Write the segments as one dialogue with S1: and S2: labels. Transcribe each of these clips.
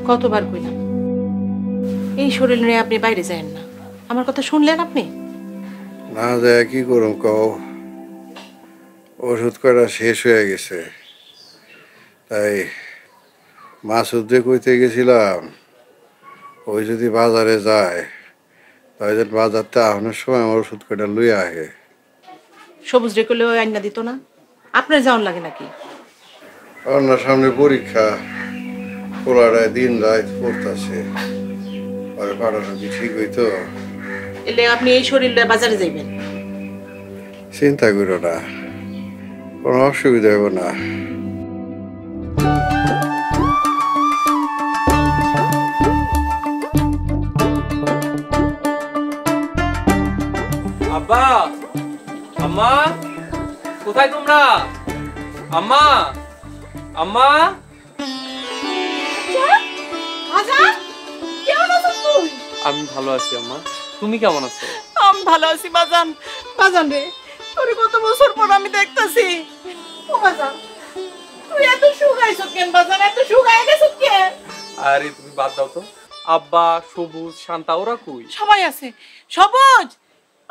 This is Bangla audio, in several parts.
S1: কতবার কইলাম এই শরীর নিয়ে আপনি বাইরে যান না, আমার কথা শুনলেন আপনি?
S2: না যায় কি করুম কও, ওষুধ করা শেষ হয়ে গেছে, তাই মাসুদে কইতে গেছিলাম ওই যদি বাজারে যায় তাই যেন বাজারটা আনার সময় আমার ওষুধ কটা লইয়া আহে।
S1: সবুজ রে করলে ওই আইনা দিত না? আপনার যাওয়ার লাগে নাকি?
S2: আপনার সামনে পরীক্ষা, পোলারায় দিন রাত পড়তেছে, পরে পাঠানো কি ঠিক হইতো?
S1: এলে আপনি এই শরীর নিয়ে বাজারে যাইবেন?
S2: চিন্তা করো না, কোনো অসুবিধা হবে না।
S3: আব্বা, আম্মা, কোথায় তোমরা? আম্মা, আম্মা। আমি ভালো আছি আম্মা, তুমি কেমন আছো?
S1: আমি ভালো আছি বাজান। বাজান রে, তোরে কত বছর পর আমি দেখতাছি। ও বাজান, তুই এত শুকাইছ কেন বাজান? এত শুকায় গেছ কেন?
S3: আরে তুমি বাদ দাও তো। আব্বা, সবুজ, শান্তা ওরা কই?
S1: সবাই আছে। সবুজ,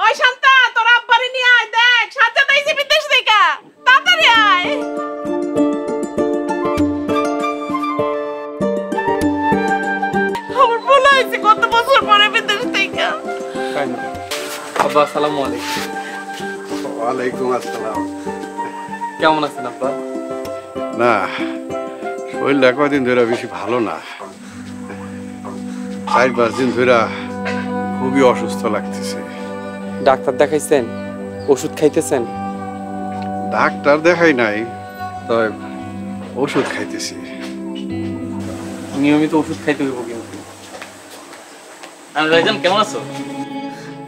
S1: ওই শান্তা তোর আব্বারে নিয়ে আয়, দেখ সাজ্জাদ আইছে বিদেশ থেকে, তাড়াতাড়ি আয়। আমার বলা হয়েছে কত বছর পরে বিদেশ থেকে।
S3: আব্বা আসসালামু আলাইকুম।
S2: ওয়ালাইকুম আসসালাম।
S3: কেমন আছেন আব্বা?
S2: না, শরীরটা কদিন ধরে বেশি ভালো না, 4-5 দিন ধরে খুবই অসুস্থ লাগতেছে।
S3: ডাক্তার দেখাইছেন? ওষুধ খাইতেছেন?
S2: ডাক্তার দেখাই নাই, তবে ওষুধ খাইতেছি।
S3: নিয়মিত ওষুধ খাইতে হইব কিন্তু।
S4: আর ভাইজান কেমন আছো?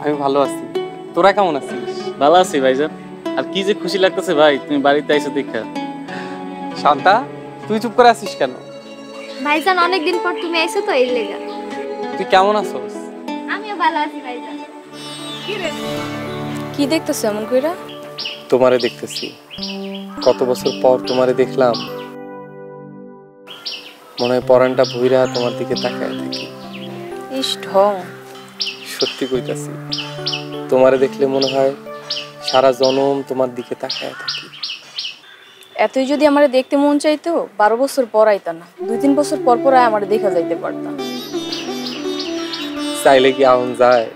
S3: আমি ভালো আছি, তোরা কেমন আছিস?
S4: ভালো আছি ভাইজান। আর কি যে খুশি লাগতেছে ভাই, তুমি বাড়িতে আইছো দেখা।
S3: শান্তা, তুই চুপ করে আছিস কেন?
S5: ভাইজান অনেকদিন পর তুমি আইছো তো, এই লেগা।
S3: তুই কেমন আছিস?
S5: আমিও ভালো আছি ভাইজান।
S6: কি দেখতেছো এমন কইরা?
S3: তোমারে দেখতেছি, কত বছর পর তোমারে দেখলাম, মনে হয় পরানটা ভুইরা তোমার দিকে তাকায় থাকি।
S6: ইস ঢং।
S3: সত্যি কইতাছি, তোমারে দেখলে মনে হয় সারা জনম তোমার দিকে তাকায় থাকি।
S6: এতই যদি আমারে দেখতে মন চাইতো 12 বছর পর আইতা না, 2-3 বছর পর পর আমারে দেখা যাইতে পারতাম।
S3: চাইলে কি আউন যায়?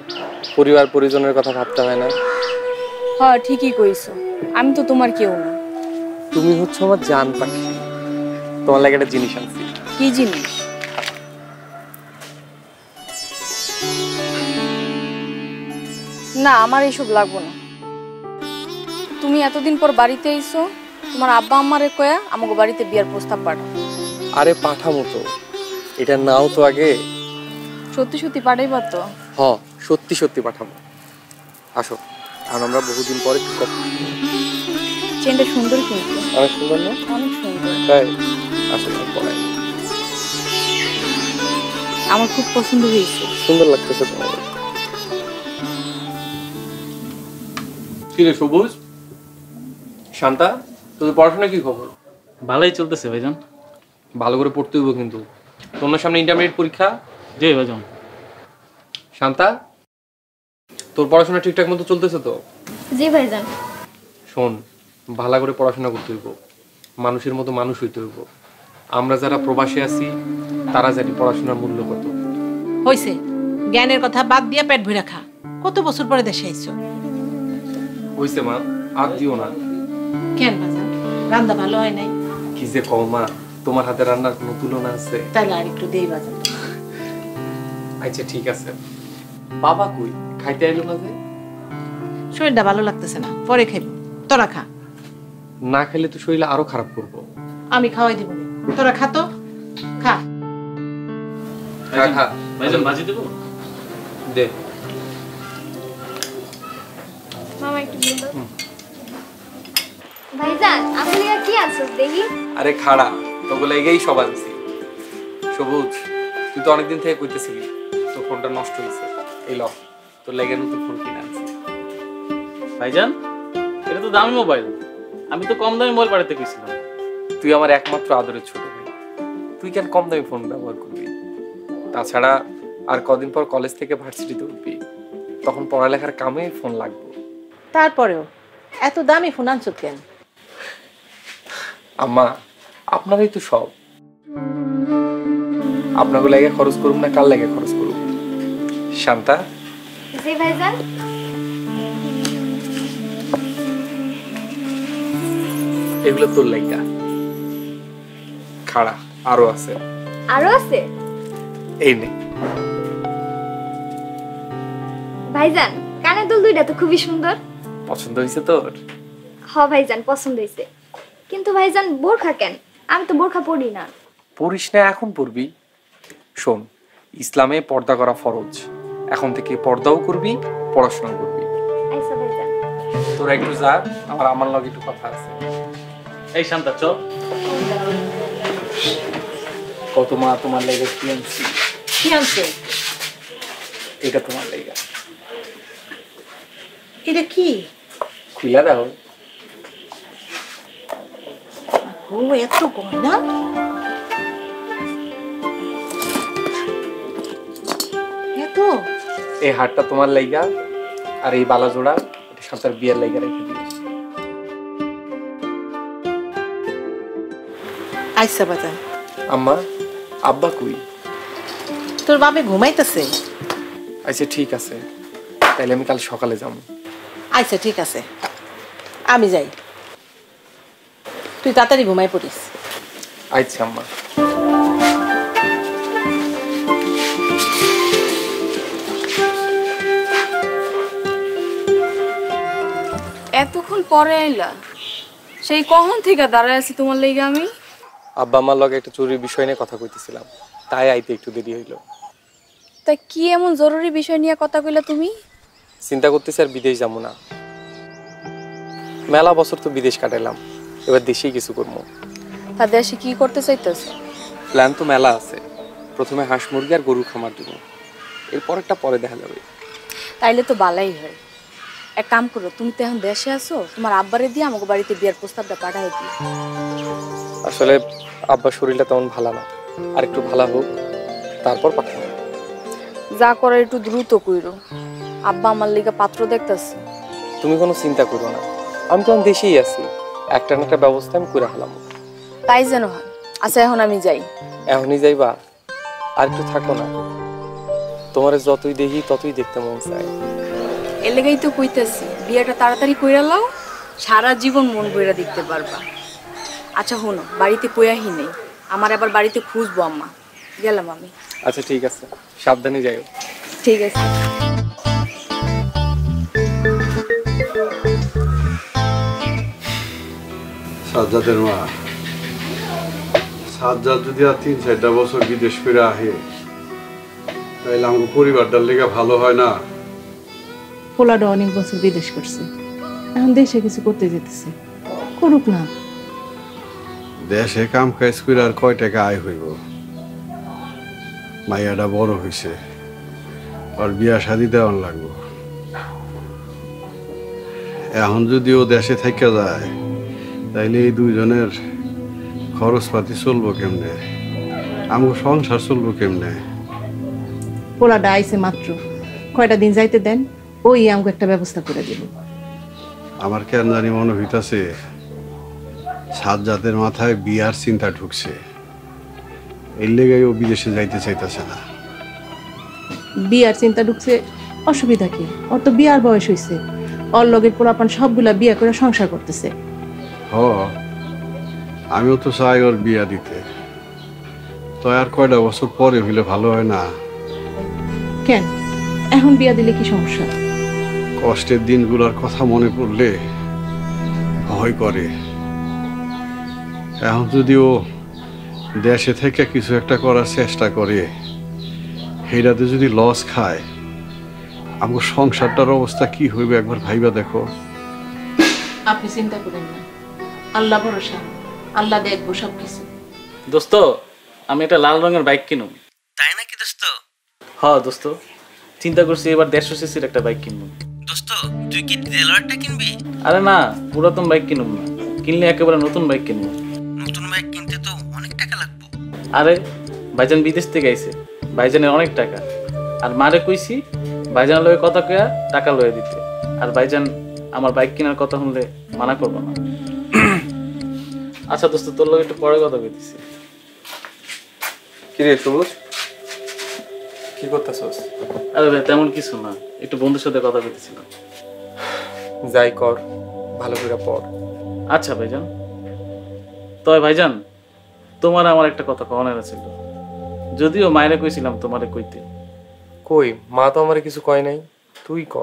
S3: পরিবার পরিজনের কথা ভাবতে হয় না?
S6: হ্যাঁ ঠিকই কইছো, আমি তো তোমার কেউ না।
S3: তুমি হচ্ছে আমার জান পাখি। তোমার লাগে একটা জিনিস আনছি।
S6: কি জিনিস? না, আমার এইসব লাগবো না। তুমি এতদিন পর বাড়িতে আইছো, তোমার আব্বা আম্মারে কয়া আমাকে বাড়িতে বিয়ার প্রস্তাব পাঠাও।
S3: আরে পাঠামো তো, এটা নাও তো আগে।
S6: সত্যি সত্যি পাঠাইবা তো?
S3: হ্যাঁ, সত্যি সত্যি পাঠাবো। আসো, আর আমরা বহুদিন পরে কথা।
S6: চেনটা সুন্দর কিন্তু।
S3: অনেক সুন্দর না?
S6: অনেক সুন্দর।
S3: তাই? আসলে পড়াই
S6: আমার খুব পছন্দ হয়েছে।
S3: সুন্দর লাগতেছে তোমার। কি রে সবুজ, শান্তা, তোদের পড়াশোনা কি খবর?
S4: ভালোই চলতেছে ভাইজান।
S3: ভালো করে পড়তে হইব কিন্তু, তোমার সামনে ইন্টারমিডিয়েট পরীক্ষা।
S4: জি ভাইজান।
S3: শান্তা, তোর পড়াশোনা ঠিকঠাক মতো চলতেছে তো?
S5: জি ভাইজান।
S3: শোন, ভালো করে পড়াশোনা করতে হইব, মানুষের মতো মানুষ হইতে হইব। আমরা যারা প্রবাসী আছি তারা জানি পড়াশোনার মূল্য কত।
S1: হইছে, জ্ঞানের কথা বাদ দিয়া পেট ভরে খা। কত বছর পরে দেশে আইছো?
S3: হইছে মা, আর দিও না।
S1: কেন বাজান, রান্না ভালো হয় নাই?
S3: কি যে কও মা, তোমার হাতে রান্নার কোনো তুলনা আছে?
S1: তাহলে আর একটু দেই বাজান।
S3: আচ্ছা ঠিক আছে। বাবা কই, খাইতে আইলো না যে?
S1: শরীরটা ভালো লাগতেছে না, পরে খাইব। তোরা খা।
S3: না খেলে তো শরীর আরো খারাপ করবো।
S1: আমি খাওয়াই দিব, তোরা খা তো, খা।
S3: খা খা।
S4: ভাইজান ভাজি দেব?
S3: দে।
S5: মামা একটু দিন দাও। ভাইজান আসলে কি আছে দেখি?
S3: আরে খাড়া, তোগুলো এগেই সব আনছি। সবুজ, তুই তো অনেকদিন থেকে কইতেছিলি তোর ফোনটা নষ্ট হয়েছে, এই ল তোর লেগে নতুন ফোন কিনে আনছি।
S4: ভাইজান, এটা তো দামি মোবাইল। আমি তো কম দামি মোবাইল পাঠাতে গেছিলাম।
S3: তুই আমার একমাত্র আদরের ছোট ভাই, তুই কেন কম দামি ফোন ব্যবহার করবি? তাছাড়া আর কদিন পর কলেজ থেকে ভার্সিটিতে উঠবি, তখন পড়ালেখার কামে ফোন লাগবে।
S1: তারপরেও এত দামি ফোন আনছো কেন?
S3: আম্মা, আপনারই তো সব, আপনাকে লাগে খরচ করুন না কার লাগে খরচ করুন? শান্তা,
S5: জি ভাইজান।
S3: এগুলো তোর লাগা। খাড়া আরো আছে।
S5: আরো আছে?
S3: এই নে।
S5: ভাইজান, কানের দুল দুইটা তো খুবই সুন্দর।
S3: পছন্দ হয়েছে তোর?
S5: হ ভাইজান, পছন্দ হয়েছে। কিন্তু ভাইজান বোরখা কেন? আমি তো বোরখা পরি না।
S3: পড়িস না, এখন পড়বি। শোন, ইসলামে পর্দা করা ফরজ। এখন থেকে পর্দাও করবি, পড়াশোনা করবি।
S5: আচ্ছা ভাইজান।
S3: তোরা একটু যা, আমার লগে একটু কথা আছে।
S4: এই শান্তা, চল।
S3: কত মা তোমার লেগে কি আনছি?
S1: কি আনছো?
S3: এটা তোমার লেগে।
S1: এটা কি?
S3: খুইলা দাও।
S1: ও, এত গয়না! এত?
S3: এই হারটা তোমার লাইগা, আর এই বালা জোড়া এটা শান্তার বিয়ের লাইগা রেখে দিও।
S1: আচ্ছা বাজান।
S3: আম্মা, আব্বা কই?
S1: তোর বাবা ঘুমাইতেছে।
S3: আচ্ছা ঠিক আছে, তাইলে আমি কাল সকালে যাবো।
S1: আচ্ছা ঠিক আছে, আমি যাই। তুই তাড়াতাড়ি ঘুমাই পড়িস।
S3: আচ্ছা আম্মা।
S6: এতক্ষণ পরে আইলা? সেই কখন থেকে দাঁড়ায় আছি তোমার লেগে আমি।
S3: আব্বা আমার লগে একটা চুরির বিষয় নিয়ে কথা কইতেছিলাম, তাই আইতে একটু দেরি হইলো।
S6: তা কি এমন জরুরি বিষয় নিয়ে কথা কইলা তুমি?
S3: চিন্তা করতেছি আর বিদেশ যাবো না। মেলা বছর তো বিদেশ কাটাইলাম, এবার দেশেই কিছু করবো।
S6: তা দেশে কি করতে চাইতেছ?
S3: প্ল্যান তো মেলা আছে। প্রথমে হাঁস মুরগি আর গরুর খামার দিব, এরপর একটা পরে দেখা যাবে।
S6: তাইলে তো বালাই হয়। এক কাম করো, তুমি তো এখন দেশে আছো, তোমার আব্বারে দিয়ে আমাকে বাড়িতে বিয়ের প্রস্তাবটা পাঠাই দিই।
S3: আসলে আব্বার শরীরটা তেমন ভালো না, আর একটু ভালো হোক তারপর পাঠাবো।
S6: যা করে একটু দ্রুত কইরো, আব্বা আমার লিগে পাত্র দেখতেছে।
S3: তুমি কোনো চিন্তা করো না, আমি তো দেশেই আছি, একটা না একটা ব্যবস্থা আমি করে হলাম।
S6: তাই যেন হয়। আচ্ছা এখন আমি যাই।
S3: এখনই যাইবা? আর একটু থাকো না, তোমার যতই দেখি ততই দেখতে মন চায়।
S6: এর লেগেই তো কইতেছি বিয়েটা তাড়াতাড়ি কইরা লাও, সারা জীবন মন বইরা দেখতে পারবা। আচ্ছা শোনো, বাড়িতে কইয়াহি নেই, আমার আবার বাড়িতে খুঁজবো আম্মা। গেলাম আমি।
S3: আচ্ছা ঠিক আছে, সাবধানে যাইও।
S6: ঠিক আছে।
S2: সাজ্জাদের মা, সাজ্জাদ যদি আর ৩-৪টা বছর বিদেশ ফিরে আহে, তাইলে আমার পরিবারটার লেগে ভালো হয় না?
S1: পোলাটা অনেক বছর বিদেশ করছে, এখন দেশে কিছু করতে যেতেছে, করুক না।
S2: দেশে কাম কাজ করে আর কয় টাকা আয় হইব? মাইয়াটা বড় হইছে, আর বিয়া শাদি দেওয়ান লাগবো। এখন যদি ও দেশে থেকে যায়, তাইলে এই দুইজনের খরচপাতি চলবো কেমনে? আমার সংসার চলবো কেমনে?
S1: পোলাটা আইছে মাত্র, কয়টা দিন যাইতে দেন, ওই আমাকে একটা ব্যবস্থা করে দিব।
S2: আমার কেন জানি মনে হইতাছে সাজ্জাদের মাথায় বিয়ার চিন্তা ঢুকছে, এর লেগে ও বিদেশে যাইতে চাইতেছে না।
S1: বিয়ার চিন্তা ঢুকছে, অসুবিধা কি? ওর তো বিয়ার বয়স হয়েছে, ওর লগের পোলাপান সবগুলা বিয়া করে সংসার করতেছে।
S2: হ, আমিও তো চাই ওর বিয়া দিতে, তো আর কয়টা বছর পরে হইলে ভালো হয় না?
S1: কেন এখন বিয়া দিলে কি সমস্যা?
S2: কষ্টের দিনগুলোর কথা মনে পড়লে ভয় করে। এখন যদি ও দেশে থেকে কিছু একটা করার চেষ্টা করে, সেইটাতে যদি লস খায়, আমার সংসারটার অবস্থা কি হইবে একবার ভাইবা দেখো।
S1: আপনি চিন্তা করেন না, আল্লাহ ভরসা, আল্লাহ দেখবো সবকিছু।
S4: দোস্ত, আমি একটা লাল রঙের বাইক কিনুম।
S7: তাই নাকি দোস্ত?
S4: হ্যাঁ দোস্ত, চিন্তা করছি এবার 150 সিসির একটা বাইক কিনবো।
S7: দোস্ত তুই কি ডেলারটা কিনবি?
S4: আরে না, পুরাতন বাইক কিনুম না, কিনলে একেবারে নতুন বাইক কিনবো।
S7: নতুন বাইক কিনতে তো অনেক টাকা লাগবে।
S4: আরে ভাইজান বিদেশ থেকে আইছে, ভাইজানের অনেক টাকা। আর মারে কইছি ভাইজান লয়ে কথা কয়া টাকা লয়ে দিতে। আর ভাইজান আমার বাইক কেনার কথা শুনলে মানা করবো না। আচ্ছা দোস্ত, তোর লগে একটু পরে কথা কইতেছি।
S3: কি রে সবুজ, কি করতেছস?
S4: আরে ভাই তেমন কিছু না, একটু বন্ধুর সাথে কথা কইতেছিলাম।
S3: যাই কর, ভালো করে পড়।
S4: আচ্ছা ভাইজান। তবে ভাইজান, তোমার আমার একটা কথা কওয়ার ছিল, যদিও মায়েরা কইছিলাম তোমারে কইতে।
S3: কই, মা তো আমার কিছু কয় নাই, তুই ক।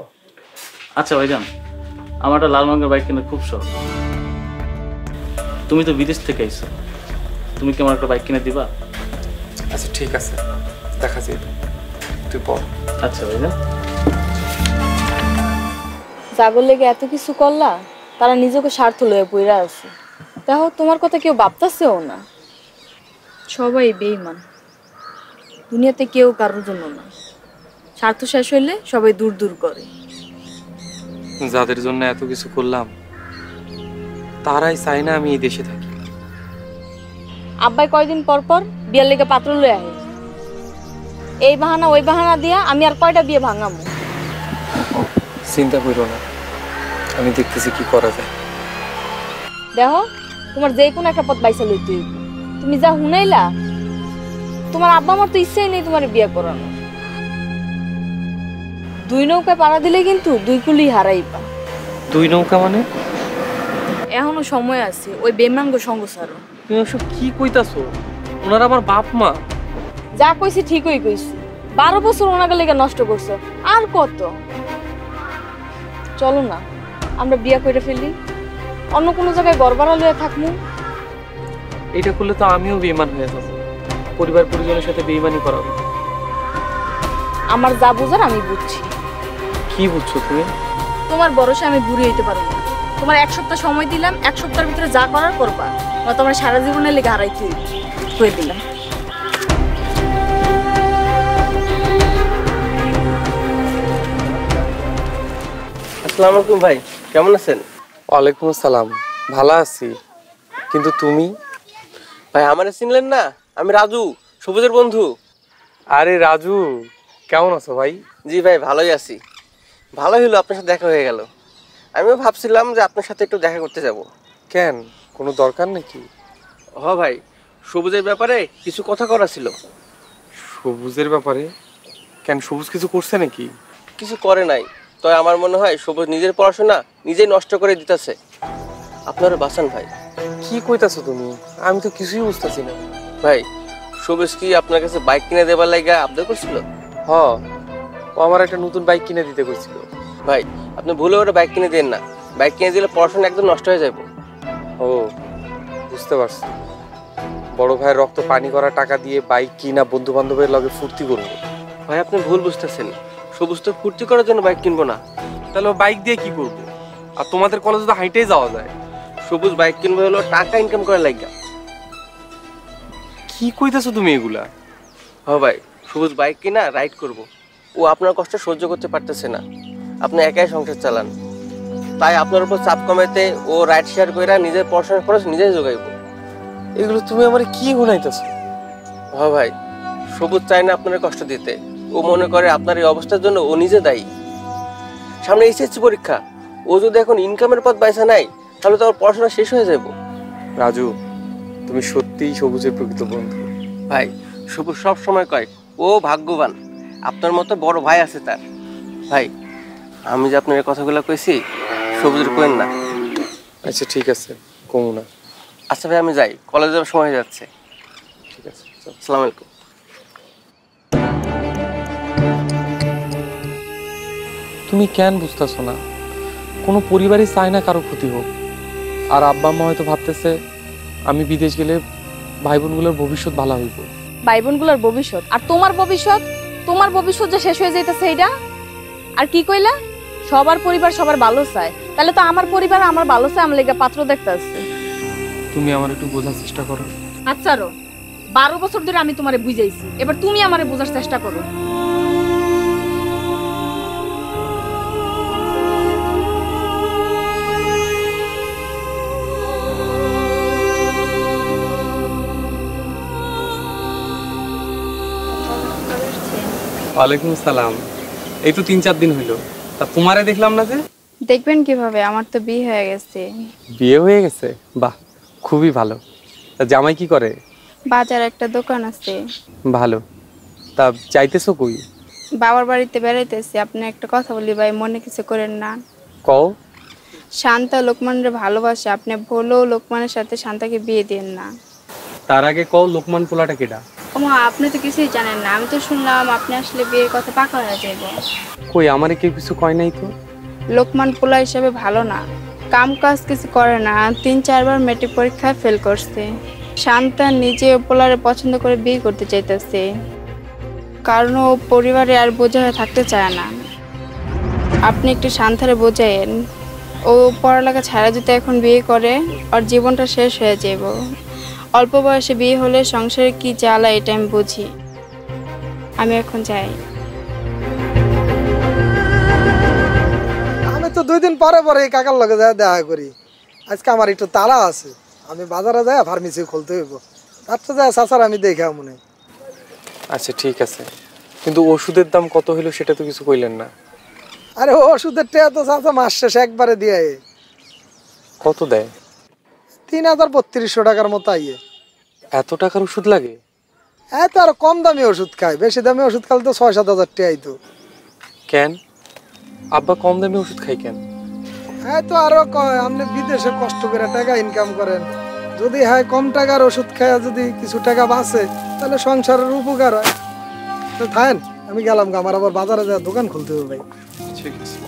S4: আচ্ছা ভাইজান, আমার একটা লাল রঙের বাইক কেনার খুব শখ। তুমি তো বিদেশ থেকে আইছো, তুমি কি আমার একটা বাইক কিনে দিবা?
S3: আচ্ছা ঠিক আছে, দেখা যাবে, তুই পড়।
S4: আচ্ছা ভাইজান।
S6: জাগর লেগে এত কিছু করলা, তারা নিজেকে স্বার্থ লয়ে পইরা আছে। দেখো তোমার কথা কেউ ভাবতাছেও না। সবাই বেঈমান, দুনিয়াতে কেউ কারোর জন্য না। স্বার্থ শেষ হইলে সবাই দূর দূর করে।
S3: যাদের জন্য এত কিছু করলাম, তারাই চাই না আমি এই দেশে থাকি।
S6: আব্বাই কয়দিন পর পর বিয়ের লেগে পাত্র লয়ে আহে। এই বাহানা ওই বাহানা দিয়া আমি আর কয়টা বিয়ে ভাঙামু?
S3: চিন্তা করো না, আমি দেখতেছি কি করা যায়।
S6: দেখো তোমার যে কোনো একটা পথ বাইসা লইতে হইব। তুমি যা হুনাইলা, তোমার আব্বা আমার তো ইচ্ছাই নেই তোমার বিয়ে করানো। দুই নৌকায় পাড়া দিলে কিন্তু দুই কুলি হারাইবা।
S3: দুই নৌকা মানে?
S6: এখনো সময় আছে, ওই বেমাঙ্গ সঙ্গ ছাড়ো।
S3: তুমি ওসব কি কইতাছো? ওনারা আমার বাপ মা।
S6: যা কইছি ঠিকই কইছি। 12 বছর ওনাকে লেগে নষ্ট করছো, আর কত? চলো না আমরা বিয়া করে ফেলি, অন্য কোনো জায়গায় গড়বাড়া লইয়া থাকমু।
S3: এটা করলে তো আমিও বেঈমান হয়ে যাব, পরিবার পরিজনের সাথে বেঈমানি করা হবে।
S6: আমার যা বুঝার আমি বুঝছি।
S3: কি বুঝছো তুমি?
S6: তোমার ভরসা আমি ঘুরে হইতে পারবো না। তোমার 1 সপ্তাহ সময় দিলাম, 1 সপ্তাহের ভিতরে যা করার করবা, না তোমার সারা জীবনের লেগে হারাইতে হয়ে দিলাম।
S7: আসসালামু আলাইকুম ভাই, কেমন আছেন?
S3: ওয়ালাইকুম আসসালাম, ভালো আছি। কিন্তু তুমি?
S7: ভাই আমারে চিনলেন না? আমি রাজু, সবুজের বন্ধু।
S3: আরে রাজু, কেমন আছো ভাই?
S7: জি ভাই, ভালোই আছি। ভালোই হলো আপনার সাথে দেখা হয়ে গেল। আমিও ভাবছিলাম যে আপনার সাথে একটু দেখা করতে যাব।
S3: কেন, কোনো দরকার নাকি?
S7: হ ভাই, সবুজের ব্যাপারে কিছু কথা করা ছিল।
S3: সবুজের ব্যাপারে? কেন, সবুজ কিছু করছে নাকি?
S7: কিছু করে নাই, তবে আমার মনে হয় সবুজ নিজের পড়াশোনা নিজেই নষ্ট করে দিতেছে। আপনারা বাঁচান ভাই।
S3: কি কইতাছো তুমি? আমি তো কিছুই বুঝতেছি না।
S7: ভাই, সবুজ কি আপনার কাছে বাইক কিনে দেবার লাগা আবদার করছিল?
S3: হ, ও আমার একটা নতুন বাইক কিনে দিতে কইছিল।
S7: ভাই, আপনি ভুলে ওরা বাইক কিনে দেন না। বাইক কিনে দিলে পড়াশোনা একদম নষ্ট হয়ে যাবে।
S3: ও, বুঝতে পারছি। বড় ভাইয়ের রক্ত পানি করা টাকা দিয়ে বাইক কিনা বন্ধু বান্ধবের লগে ফুর্তি করবো।
S7: ভাই আপনি ভুল বুঝতেছেন, সবুজ তো ফুর্তি করার জন্য বাইক কিনবো না।
S3: তাহলে বাইক দিয়ে কি করব? আর তোমাদের কলেজে তো হাইটেই যাওয়া যায়।
S7: সবুজ বাইক কিনবো হলো টাকা ইনকাম করার লাগা।
S3: কি কইতাছো তুমি এগুলা?
S7: হ্যাঁ ভাই, সবুজ বাইক কিনা রাইড করব। ও আপনার কষ্ট সহ্য করতে পারতেছে না, আপনি একাই সংসার চালান। তাই আপনার উপর চাপ কমাইতে ও রাইড শেয়ার করে নিজের পড়াশোনার খরচ নিজেই যোগাইব।
S3: এগুলো তুমি আমার কি শুনাইতেছো?
S7: হ্যাঁ ভাই, সবুজ চায় না আপনার কষ্ট দিতে। ও মনে করে আপনার এই অবস্থার জন্য ও নিজে দায়ী। সামনে এসএসসি পরীক্ষা, ও যদি এখন ইনকামের পথ বাইসা নাই, তাহলে তো ওর পড়াশোনা শেষ হয়ে যাব।
S3: রাজু, তুমি সত্যিই সবুজের প্রকৃত বন্ধু।
S7: ভাই, সবুজ সব সময় কয় ও ভাগ্যবান, আপনার মতো বড় ভাই আছে তার। ভাই, আমি যে আপনার এই কথাগুলো কইছি, সবুজের কইন না।
S3: আচ্ছা ঠিক আছে, কমু না।
S7: আচ্ছা ভাই, আমি যাই, কলেজে যাওয়ার সময় হয়ে যাচ্ছে।
S3: ঠিক আছে, চল।
S7: আসসালামু আলাইকুম।
S3: তুমি কেন বুঝতেছো না? কোনো পরিবারই চায় না কারো ক্ষতি হোক। আর আব্বা আম্মা হয়তো ভাবতেছে আমি বিদেশ গেলে ভাই বোনগুলোর ভবিষ্যৎ ভালো হইব।
S6: ভাই বোনগুলোর ভবিষ্যৎ আর তোমার ভবিষ্যৎ, তোমার ভবিষ্যৎ যে শেষ হয়ে যাইতেছে এইটা। আর কি কইলা? সবার পরিবার সবার ভালো চায়, তাহলে তো আমার পরিবার আমার ভালো চায়, আমার লেগে পাত্র দেখতে আসছে।
S3: তুমি আমার একটু বোঝার চেষ্টা করো।
S6: আচ্ছা 12 বছর ধরে আমি তোমারে বুঝাইছি, এবার তুমি আমারে বোঝার চেষ্টা করো।
S8: ওয়ালাইকুম আসসালাম। এই তো 3-4 দিন হইলো, তা তোমারে দেখলাম না যে?
S9: দেখবেন কিভাবে, আমার তো বিয়ে হয়ে গেছে।
S8: বিয়ে হয়ে গেছে? বাহ, খুবই ভালো। তা জামাই কি করে?
S9: বাজার একটা দোকান আছে।
S8: ভালো। তা চাইতেছো কই?
S9: বাবার বাড়িতে বেড়াইতেছি। আপনি একটা কথা বলি ভাই, মনে কিছু করেন না।
S8: কও।
S9: শান্তা লোকমানরে ভালোবাসে, আপনি ভুলেও লোকমানের সাথে শান্তাকে বিয়ে দেন না।
S8: তার আগে কও লোকমান পোলাটা কেডা?
S9: ওমা, আপনি তো কিছুই জানেন না। আমি তো শুনলাম আপনি আসলে বিয়ের কথা পাকা হয়ে যাইব।
S8: কই, আমারে কেউ কিছু কয় নাই তো।
S9: লোকমান পোলা হিসাবে ভালো না, কাম কাজ কিছু করে না, 3-4 বার মেট্রিক পরীক্ষায় ফেল করছে। শান্তা নিজে পোলারে পছন্দ করে বিয়ে করতে চাইতেছে, কারণ ও পরিবারে আর বোঝা হয়ে থাকতে চায় না। আপনি একটু শান্তারে বোঝায়েন। ও পড়ালেখা ছাড়া যদি এখন বিয়ে করে, ওর জীবনটা শেষ হয়ে যাব। অল্প বয়সে বিয়ে হলে সংসারে কি জ্বালা, এটা আমি বুঝি। আমি এখন যাই।
S10: আমি তো 2 দিন পরে পরে কাকার লগে যায় দেখা করি। আজকে আমার একটু তাড়া আছে, আমি বাজারে যাই ফার্মেসি খুলতে হইব। তারপর যায় চাচার আমি দেখা মনে।
S3: আচ্ছা ঠিক আছে, কিন্তু ওষুধের দাম কত হইলো সেটা তো কিছু কইলেন না।
S10: আরে ওষুধের টাকা তো চাচা মাস শেষে একবারে দিয়ে।
S3: কত দেয়?
S10: 3,3200 টাকার মতো আইয়ে।
S3: এত টাকার ওষুধ লাগে?
S10: হ্যাঁ, তো আর কম দামি ওষুধ খায়, বেশি দামি ওষুধ খাইলে তো 6-7 হাজার টাকা আইতো।
S3: কেন আব্বা কম দামি ওষুধ খাই কেন?
S10: হ্যাঁ, তো আরো আপনি বিদেশে কষ্ট করে টাকা ইনকাম করেন, যদি হ্যাঁ কম টাকার ওষুধ খায় যদি কিছু টাকা বাঁচে তাহলে সংসারের উপকার হয়। তো থাকেন, আমি গেলাম, আমার আবার বাজারে যাওয়ার দোকান খুলতে হবে ভাই।
S3: ঠিক আছে।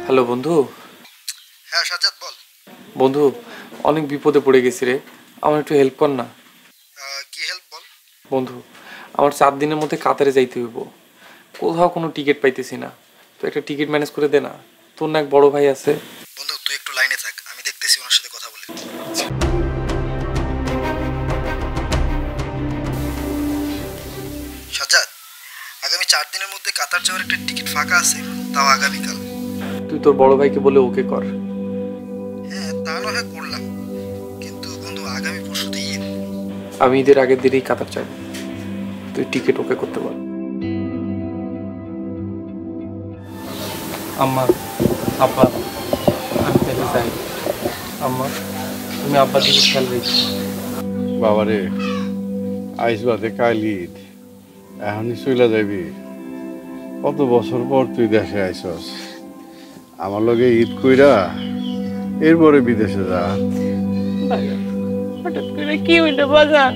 S3: হ্যালো বন্ধু।
S10: হ্যাঁ সাজ্জাদ বল।
S3: বন্ধু, অনেক বিপদে পড়ে গেছি রে, আমার একটু হেল্প কর না।
S10: কি হেল্প বল?
S3: বন্ধু, আমার 4 দিনের মধ্যে কাতারে যাইতে হইব, কোথাও কোনো টিকিট পাইতেছি না, তো একটা টিকিট ম্যানেজ করে দে না। তোর না এক বড় ভাই আছে।
S10: বন্ধু তুই একটু লাইনে থাক, আমি দেখতেছি ওনার সাথে কথা বলে। সাজ্জাদ, আগামী 4 দিনের মধ্যে কাতার যাওয়ার একটা টিকিট ফাঁকা আছে, তাও আগামীকাল।
S3: তুই তোর বড় ভাইকে বলে ওকে কর।
S10: হ্যাঁ, তা না হয় করলাম, কিন্তু বন্ধু আগামী পরশুতে ঈদ।
S3: আমি ঈদের আগের দিনেই কাতার চাই, তুই টিকিট ওকে করতে বল। আম্মা, আব্বা, আমি তাহলে যাই। আম্মা, তুমি আব্বার দিকে খেয়াল রেখো।
S2: বাবারে, আইস বাদে কাল ঈদ, এখনই চইলা যাবি? কত বছর পর তুই দেশে আইসস, আমার লগে ঈদ কইরা এরপরে বিদেশে যা।
S1: হঠাৎ করে কি হইলো বাজান?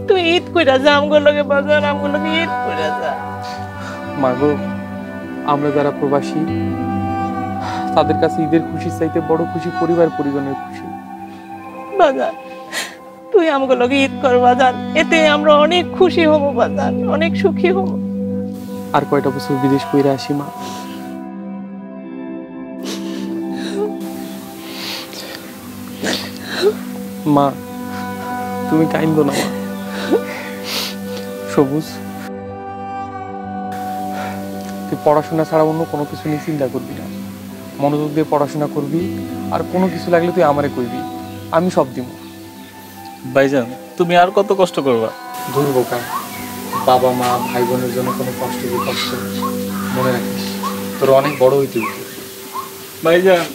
S1: তুই ঈদ কইরা যা আমগো লগে বাজান, আমগো লগে ঈদ কইরা যা।
S3: মাগো, আমরা যারা প্রবাসী তাদের কাছে ঈদের খুশি চাইতে বড় খুশি পরিবার পরিজনের খুশি।
S1: বাজান তুই আমগো লগে ঈদ কর বাজান, এতে আমরা অনেক খুশি হব বাজান, অনেক সুখী হব।
S3: আর কয়টা বছর বিদেশ কইরা আসি মা। মা, তুমি কাইন্দো না মা। সবুজ, তুই পড়াশোনা ছাড়া অন্য কোনো কিছু নিয়ে চিন্তা করবি না, মনোযোগ দিয়ে পড়াশোনা করবি, আর কোনো কিছু লাগলে তুই আমারে কইবি, আমি সব দিব।
S4: ভাইজান, তুমি আর কত কষ্ট করবা?
S3: দূর বোকা, বাবা মা ভাই বোনের জন্য কোনো কষ্ট দিয়ে কষ্ট মনে রাখিস, তোর অনেক বড় হইতে হইতে।
S4: ভাইজান,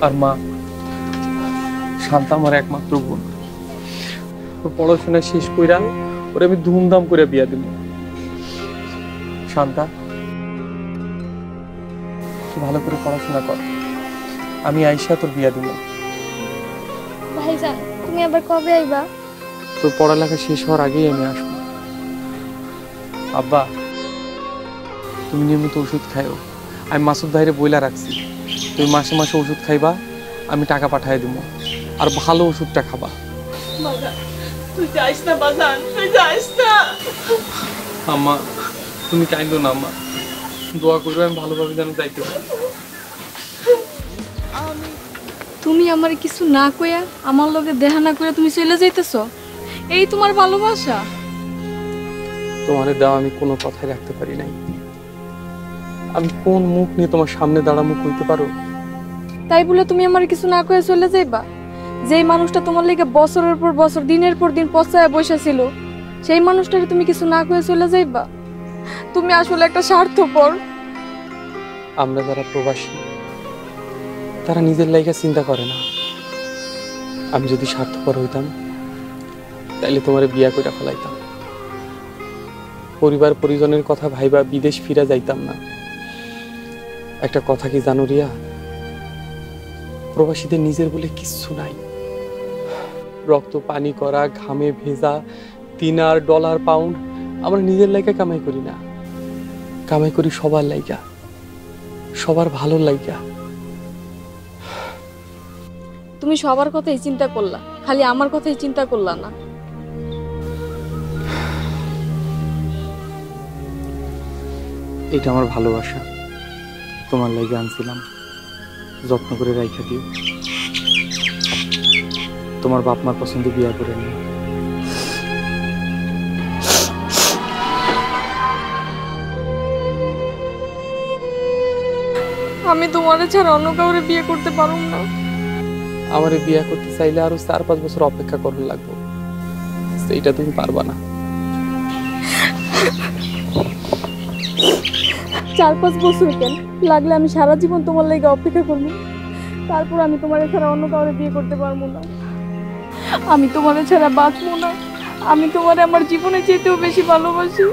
S3: আর মা, শান্তা আমার একমাত্র বোন, ওর পড়াশোনা শেষ কইরা ওরে আমি ধুমধাম করে বিয়া দিব। শান্তা, তুই ভালো করে পড়াশোনা কর, আমি আইসা তোর বিয়া দিব।
S5: ভাইজান তুমি আবার কবে আইবা?
S3: তোর পড়ালেখা শেষ হওয়ার আগেই আমি আসবো। আব্বা, তুমি নিয়মিত ওষুধ খাইও, আমি মাসুদ ভাইরে বইলা রাখছি, তুমি মাসে মাসে ওষুধ খাইবা, আমি টাকা পাঠাই দিব, আর ভালো ওষুধটা খাবা।
S1: তুই যাইস না বাজান, তুই যাইস না।
S3: আম্মা, তুমি কাইন্দো না আম্মা, দোয়া করবে আমি ভালোভাবে যেন যাইতে পারি।
S6: তুমি আমার কিছু না কইয়া আমার লগে দেখা না করে তুমি চলে যাইতেছ? এই তোমার ভালোবাসা?
S3: তোমার দেওয়া আমি কোনো কথাই রাখতে পারি নাই,
S8: আমি কোন মুখ নিয়ে তোমার সামনে দাঁড়ামু কইতে পারো?
S9: তাই বলে তুমি আমার কিছু না কয়ে চলে যাইবা? যেই মানুষটা তোমার লেগে বছরের পর বছর দিনের পর দিন পচায় বসে ছিল, সেই মানুষটারে তুমি কিছু না কয়ে চলে যাইবা? তুমি আসলে একটা স্বার্থপর।
S8: আমরা যারা প্রবাসী তারা নিজের লাইগা চিন্তা করে না। আমি যদি স্বার্থপর হইতাম তাইলে তোমারে বিয়া কইরা ফেলাইতাম, পরিবার পরিজনের কথা ভাইবা বিদেশ ফিরা যাইতাম না। একটা কথা কি জানো রিয়া, প্রবাসীদের নিজের বলে কিচ্ছু নাই। রক্ত পানি করা, ঘামে ভেজা, দিনার ডলার পাউন্ড আমরা নিজের লাইগা কামাই করি না, কামাই করি সবার লাইগা, সবার ভালো লাইগা।
S9: তুমি সবার কথাই চিন্তা করলা, খালি আমার কথাই চিন্তা করলা না।
S8: এটা আমার ভালোবাসা, তোমার লাইগা আনছিলাম, যত্ন করে রাইখা দিও। তোমার বাপ মার পছন্দে বিয়া করে নিও।
S9: আমি তোমারে ছাড়া অন্য কাউরে বিয়ে করতে পারুম না।
S8: আমারে বিয়া করতে চাইলে আরো 4-5 বছর অপেক্ষা করার লাগবে, সেইটা তুমি পারবা না।
S9: 4-5 বছর কেন লাগলে আমি সারা জীবন তোমার লাগি অপেক্ষা করবো, তারপর আমি তোমার ছাড়া অন্য কাউরে বিয়ে করতে পারবো না। আমি তোমার ছাড়া বাঁচবো না। আমি তোমারে আমার জীবনে চেয়েও বেশি ভালোবাসি।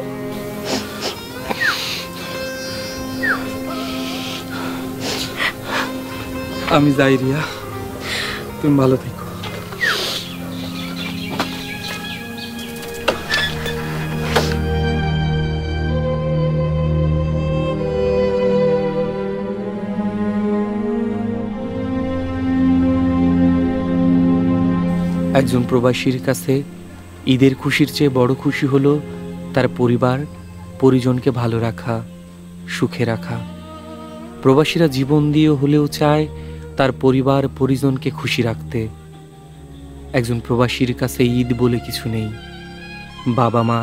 S8: আমি যাই রিয়া, তুমি ভালো থেকো।
S11: একজন প্রবাসীর কাছে ঈদের খুশির চেয়ে বড় খুশি হলো তার পরিবার পরিজনকে ভালো রাখা, সুখে রাখা। প্রবাসীরা জীবন দিয়ে হলেও চায় তার পরিবার পরিজনকে খুশি রাখতে। একজন প্রবাসীর কাছে ঈদ বলে কিছু নেই। বাবা মা